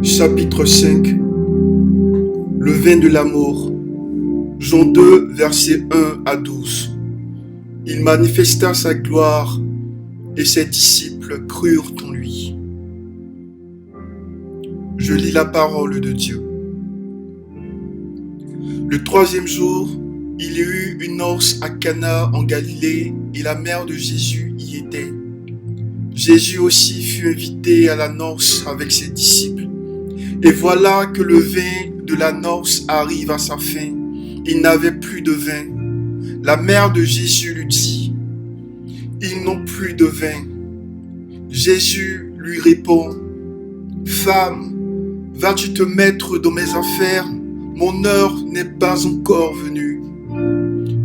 Chapitre 5. Le vin de l'amour. Jean 2, versets 1 à 12. Il manifesta sa gloire et ses disciples crurent en lui. Je lis la parole de Dieu. Le troisième jour, il y eut une noce à Cana en Galilée et la mère de Jésus y était. Jésus aussi fut invité à la noce avec ses disciples. Et voilà que le vin de la noce arrive à sa fin. Il n'avait plus de vin. La mère de Jésus lui dit, « Ils n'ont plus de vin. » Jésus lui répond, « Femme, vas-tu te mettre dans mes affaires? Mon heure n'est pas encore venue. »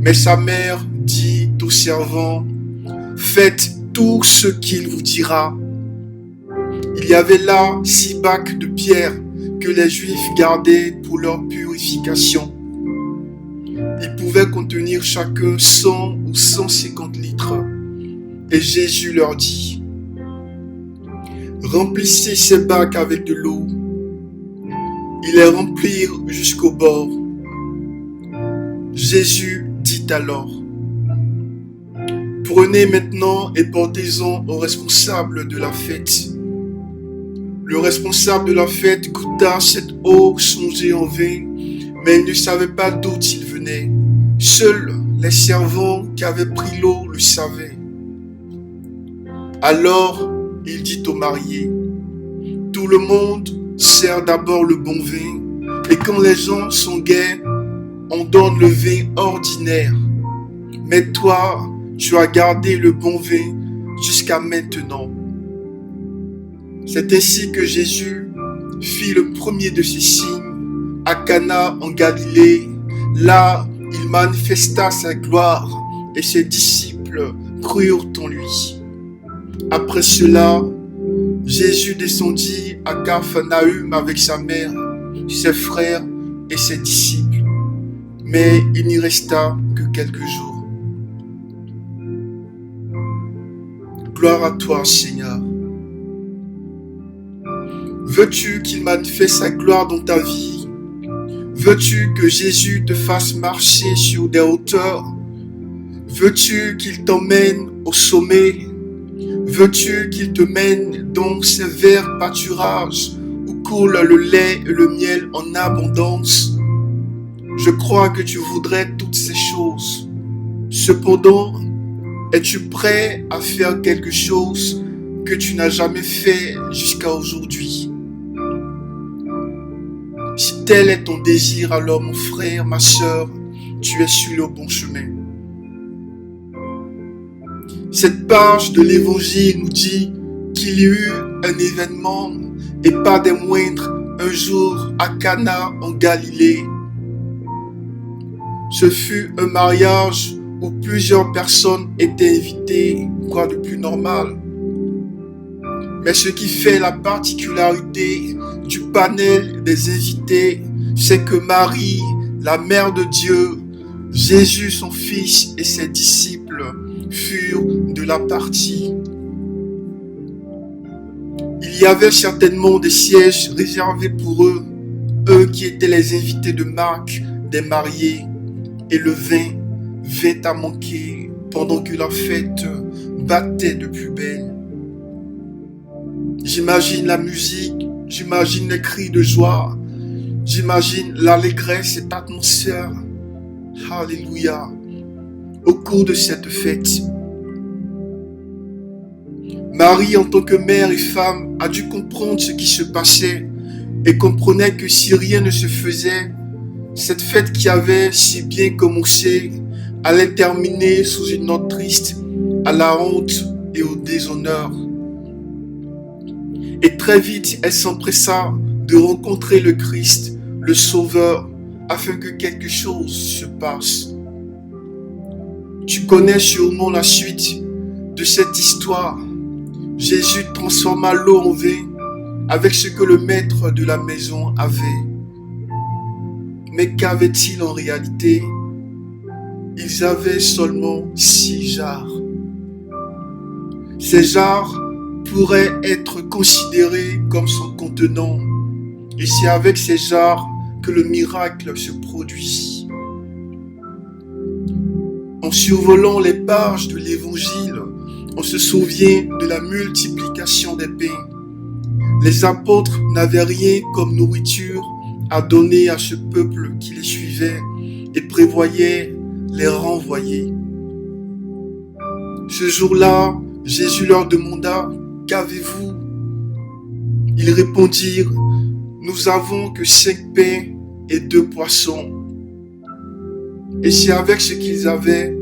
Mais sa mère dit aux servants, « Faites tout ce qu'il vous dira. » Il y avait là 6 bacs de pierre que les Juifs gardaient pour leur purification. Ils pouvaient contenir chacun 100 ou 150 litres. Et Jésus leur dit, « Remplissez ces bacs avec de l'eau. » Ils les remplirent jusqu'au bord. Jésus dit alors, « Prenez maintenant et portez-en au responsable de la fête. » Le responsable de la fête goûta cette eau changée en vin, mais il ne savait pas d'où il venait. Seuls les servants qui avaient pris l'eau le savaient. Alors il dit aux mariés, « Tout le monde sert d'abord le bon vin, et quand les gens sont gais, on donne le vin ordinaire. Mais toi, tu as gardé le bon vin jusqu'à maintenant. » C'est ainsi que Jésus fit le premier de ses signes à Cana en Galilée. Là, il manifesta sa gloire et ses disciples crurent en lui. Après cela, Jésus descendit à Capharnaüm avec sa mère, ses frères et ses disciples. Mais il n'y resta que quelques jours. Gloire à toi, Seigneur. Veux-tu qu'il manifeste sa gloire dans ta vie? Veux-tu que Jésus te fasse marcher sur des hauteurs? Veux-tu qu'il t'emmène au sommet? Veux-tu qu'il te mène dans ces verts pâturages où coule le lait et le miel en abondance? Je crois que tu voudrais toutes ces choses. Cependant, es-tu prêt à faire quelque chose que tu n'as jamais fait jusqu'à aujourd'hui? Si tel est ton désir, alors mon frère, ma sœur, tu es sur le bon chemin. Cette page de l'Évangile nous dit qu'il y eut un événement, et pas des moindres, un jour à Cana en Galilée. Ce fut un mariage où plusieurs personnes étaient invitées, quoi de plus normal. Mais ce qui fait la particularité du panel des invités, c'est que Marie, la mère de Dieu, Jésus son fils et ses disciples furent de la partie. Il y avait certainement des sièges réservés pour eux, eux qui étaient les invités de Marc, des mariés, et le vin vint à manquer pendant que la fête battait de plus belle. J'imagine la musique, j'imagine les cris de joie, j'imagine l'allégresse, cette atmosphère. Alléluia. Au cours de cette fête, Marie, en tant que mère et femme, a dû comprendre ce qui se passait et comprenait que si rien ne se faisait, cette fête qui avait si bien commencé allait terminer sous une note triste, à la honte et au déshonneur. Et très vite, elle s'empressa de rencontrer le Christ, le Sauveur, afin que quelque chose se passe. Tu connais sûrement la suite de cette histoire. Jésus transforma l'eau en vin avec ce que le maître de la maison avait. Mais qu'avait-il en réalité? Ils avaient seulement 6 jarres. Ces jarres pourrait être considéré comme son contenant, Et c'est avec ces jarres que le miracle se produisit. En survolant les pages de l'Évangile, on se souvient de la multiplication des pains. Les apôtres n'avaient rien comme nourriture à donner à ce peuple qui les suivait et prévoyait les renvoyer. Ce jour-là, Jésus leur demanda « Qu'avez-vous » Ils répondirent « Nous avons que 5 pains et 2 poissons. » Et c'est avec ce qu'ils avaient,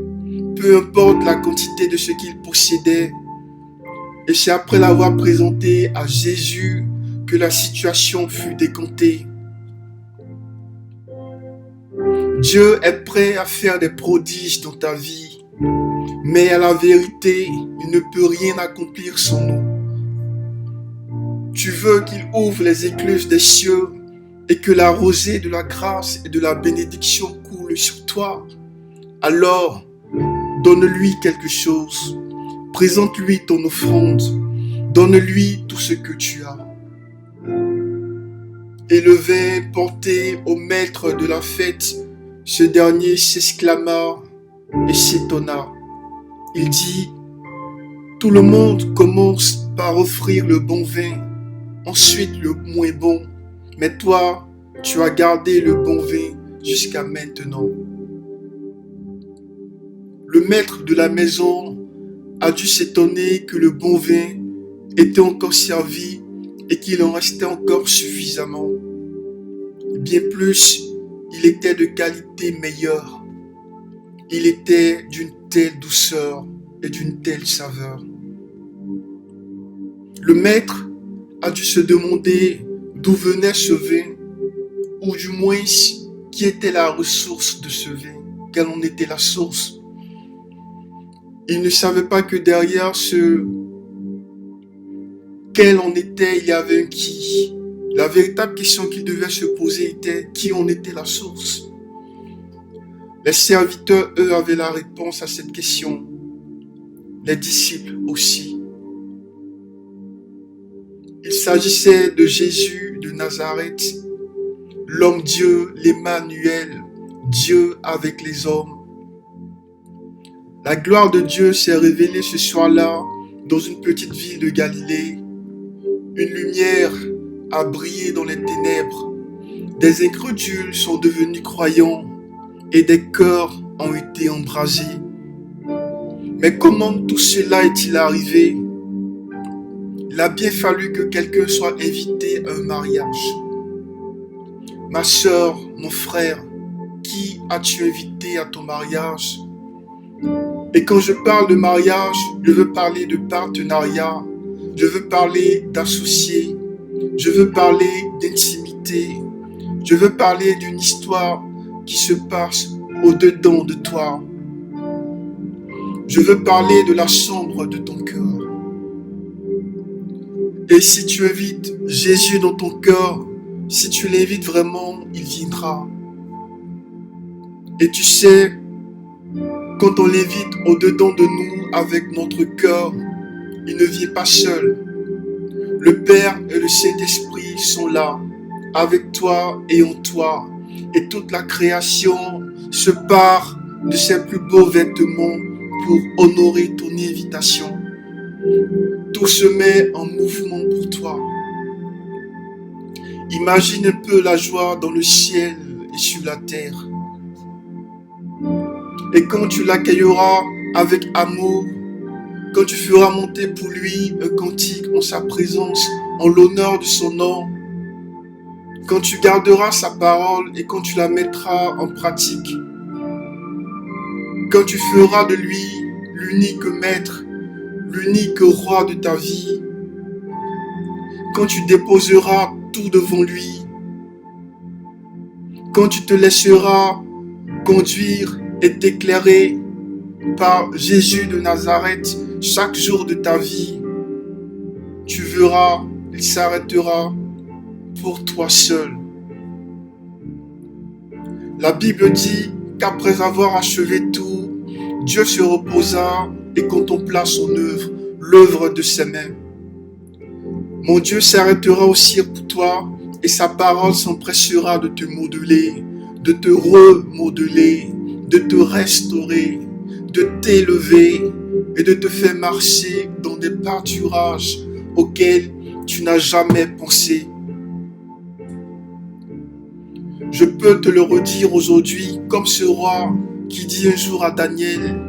peu importe la quantité de ce qu'ils possédaient, et c'est après l'avoir présenté à Jésus que la situation fut décomptée. Dieu est prêt à faire des prodiges dans ta vie, mais à la vérité, il ne peut rien accomplir sans nous. Tu veux qu'il ouvre les écluses des cieux et que la rosée de la grâce et de la bénédiction coule sur toi. Alors, donne-lui quelque chose. Présente-lui ton offrande. Donne-lui tout ce que tu as. Et le vin porté au maître de la fête, ce dernier s'exclama et s'étonna. Il dit, « Tout le monde commence par offrir le bon vin, ensuite le moins bon, mais toi, tu as gardé le bon vin jusqu'à maintenant. » Le maître de la maison a dû s'étonner que le bon vin était encore servi et qu'il en restait encore suffisamment. Bien plus, il était de qualité meilleure. Il était d'une telle douceur et d'une telle saveur. Le maître a dû se demander d'où venait ce vin, ou du moins qui était la ressource de ce vin, quelle en était la source. Il ne savait pas que derrière ce quel en était, il y avait un qui. La véritable question qu'il devait se poser était qui en était la source. Les serviteurs, eux, avaient la réponse à cette question. Les disciples aussi. Il s'agissait de Jésus de Nazareth, l'homme Dieu, l'Emmanuel, Dieu avec les hommes. La gloire de Dieu s'est révélée ce soir-là dans une petite ville de Galilée. Une lumière a brillé dans les ténèbres. Des incrédules sont devenus croyants et des cœurs ont été embrasés. Mais comment tout cela est-il arrivé? Il a bien fallu que quelqu'un soit invité à un mariage. Ma sœur, mon frère, qui as-tu invité à ton mariage? Et quand je parle de mariage, je veux parler de partenariat, je veux parler d'associés, je veux parler d'intimité, je veux parler d'une histoire qui se passe au-dedans de toi. Je veux parler de la chambre de ton cœur. Et si tu invites Jésus dans ton cœur, si tu l'invites vraiment, il viendra. Et tu sais, quand on l'invite au-dedans de nous avec notre cœur, il ne vient pas seul. Le Père et le Saint-Esprit sont là, avec toi et en toi. Et toute la création se pare de ses plus beaux vêtements pour honorer ton invitation. Tout se met en mouvement pour toi. Imagine un peu la joie dans le ciel et sur la terre. Et quand tu l'accueilleras avec amour, quand tu feras monter pour lui un cantique en sa présence, en l'honneur de son nom, quand tu garderas sa parole et quand tu la mettras en pratique, quand tu feras de lui l'unique maître, l'unique roi de ta vie, quand tu déposeras tout devant lui, quand tu te laisseras conduire et t'éclairer par Jésus de Nazareth chaque jour de ta vie, tu verras, il s'arrêtera pour toi seul. La Bible dit qu'après avoir achevé tout, Dieu se reposa et contempla son œuvre, l'œuvre de ses mains. Mon Dieu s'arrêtera aussi pour toi et sa parole s'empressera de te modeler, de te remodeler, de te restaurer, de t'élever et de te faire marcher dans des pâturages auxquels tu n'as jamais pensé. Je peux te le redire aujourd'hui comme ce roi qui dit un jour à Daniel,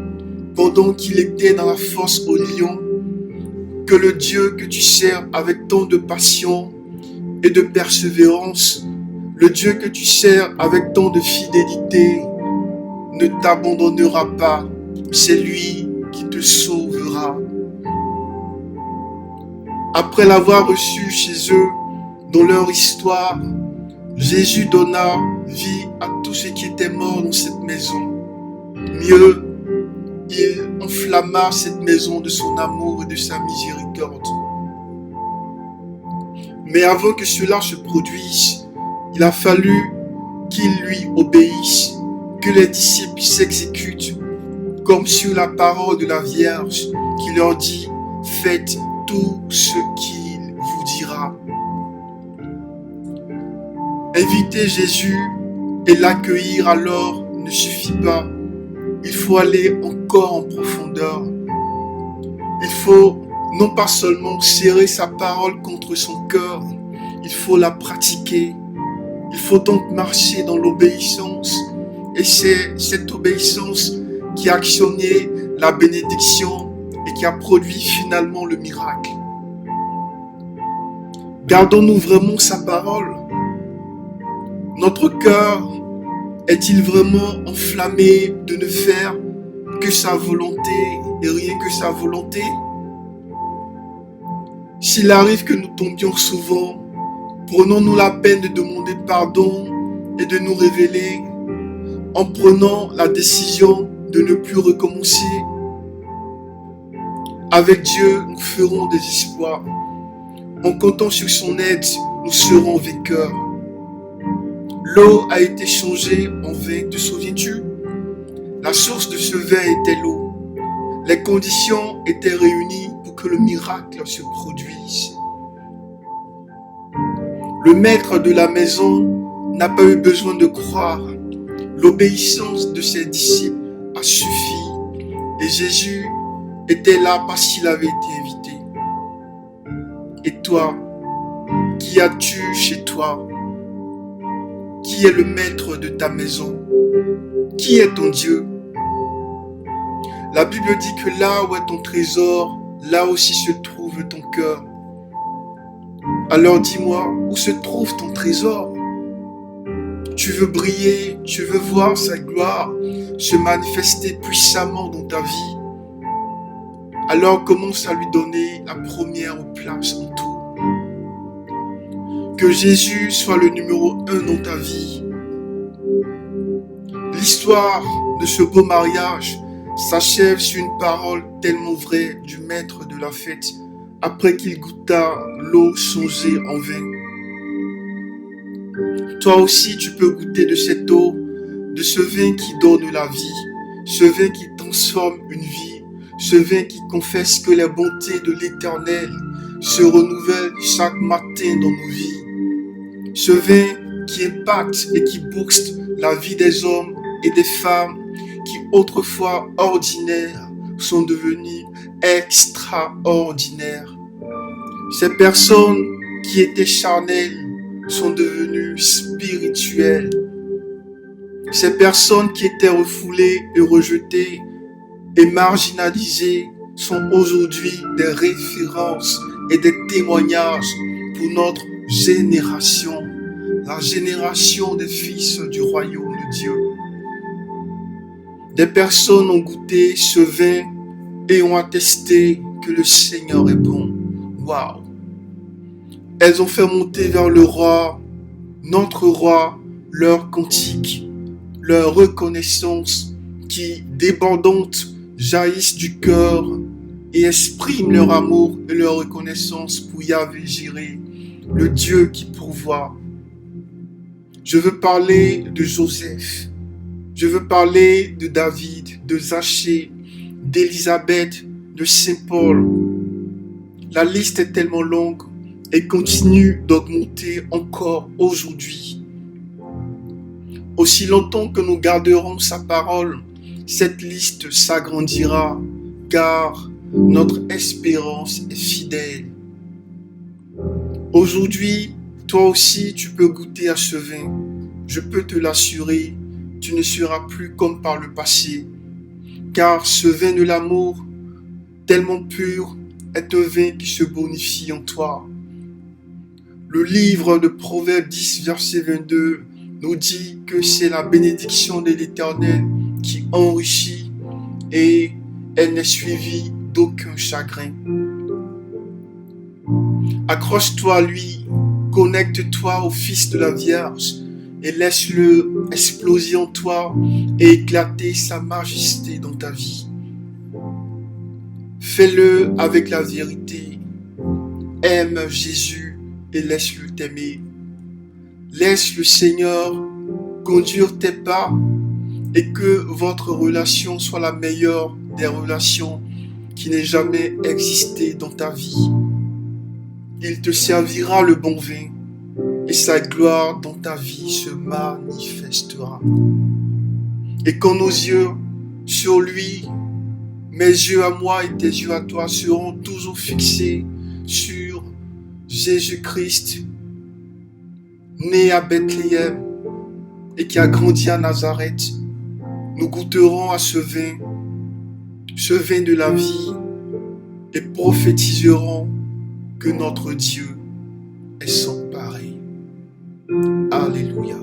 pendant qu'il était dans la fosse au lion, que le Dieu que tu sers avec tant de passion et de persévérance, le Dieu que tu sers avec tant de fidélité, ne t'abandonnera pas. C'est lui qui te sauvera. Après l'avoir reçu chez eux, dans leur histoire, Jésus donna vie à tous ceux qui étaient morts dans cette maison. Mieux, il enflamma cette maison de son amour et de sa miséricorde. Mais avant que cela se produise, il a fallu qu'ils lui obéissent, que les disciples s'exécutent, comme sur la parole de la Vierge qui leur dit « Faites tout ce qu'il vous dira ». Inviter Jésus et l'accueillir alors ne suffit pas. Il faut aller encore en profondeur. Il faut non pas seulement serrer sa parole contre son cœur, il faut la pratiquer. Il faut donc marcher dans l'obéissance. Et c'est cette obéissance qui a actionné la bénédiction et qui a produit finalement le miracle. Gardons-nous vraiment sa parole? Notre cœur est-il vraiment enflammé de ne faire que sa volonté et rien que sa volonté? S'il arrive que nous tombions souvent, prenons-nous la peine de demander pardon et de nous révéler en prenant la décision de ne plus recommencer. Avec Dieu, nous ferons des exploits. En comptant sur son aide, nous serons vainqueurs. L'eau a été changée en vin, te souviens-tu? La source de ce vin était l'eau. Les conditions étaient réunies pour que le miracle se produise. Le maître de la maison n'a pas eu besoin de croire. L'obéissance de ses disciples a suffi. Et Jésus était là parce qu'il avait été invité. Et toi, qui as-tu chez toi? Qui est le maître de ta maison? Qui est ton Dieu? La Bible dit que là où est ton trésor, là aussi se trouve ton cœur. Alors dis-moi, où se trouve ton trésor? Tu veux briller, tu veux voir sa gloire se manifester puissamment dans ta vie. Alors commence à lui donner la première place en tout. Que Jésus soit le numéro 1 dans ta vie. L'histoire de ce beau mariage s'achève sur une parole tellement vraie du maître de la fête après qu'il goûta l'eau changée en vin. Toi aussi tu peux goûter de cette eau, de ce vin qui donne la vie, ce vin qui transforme une vie, ce vin qui confesse que les bontés de l'Éternel se renouvellent chaque matin dans nos vies. Ce vin qui impacte et qui booste la vie des hommes et des femmes qui autrefois ordinaires sont devenus extraordinaires. Ces personnes qui étaient charnelles sont devenues spirituelles. Ces personnes qui étaient refoulées et rejetées et marginalisées sont aujourd'hui des références et des témoignages pour notre génération, la génération des fils du royaume de Dieu. Des personnes ont goûté ce vin et ont attesté que le Seigneur est bon. Waouh! Elles ont fait monter vers le roi, notre roi, leur cantique, leur reconnaissance qui, débordante, jaillissent du cœur et expriment leur amour et leur reconnaissance pour Yahvé Jireh, le Dieu qui pourvoit. Je veux parler de Joseph. Je veux parler de David, de Zachée, d'Élisabeth, de Saint Paul. La liste est tellement longue et continue d'augmenter encore aujourd'hui. Aussi longtemps que nous garderons sa parole, cette liste s'agrandira, car notre espérance est fidèle. Aujourd'hui, toi aussi, tu peux goûter à ce vin. Je peux te l'assurer, tu ne seras plus comme par le passé, car ce vin de l'amour, tellement pur, est un vin qui se bonifie en toi. Le livre de Proverbes 10, verset 22, nous dit que c'est la bénédiction de l'Éternel qui enrichit et elle n'est suivie d'aucun chagrin. Accroche-toi à lui, connecte-toi au Fils de la Vierge et laisse-le exploser en toi et éclater sa majesté dans ta vie. Fais-le avec la vérité. Aime Jésus et laisse-le t'aimer. Laisse le Seigneur conduire tes pas et que votre relation soit la meilleure des relations qui n'ait jamais existé dans ta vie. Il te servira le bon vin et sa gloire dans ta vie se manifestera. Et quand nos yeux sur lui, mes yeux à moi et tes yeux à toi seront toujours fixés sur Jésus-Christ, né à Bethléem et qui a grandi à Nazareth, nous goûterons à ce vin de la vie, et prophétiserons que notre Dieu est sans pareil. Alléluia.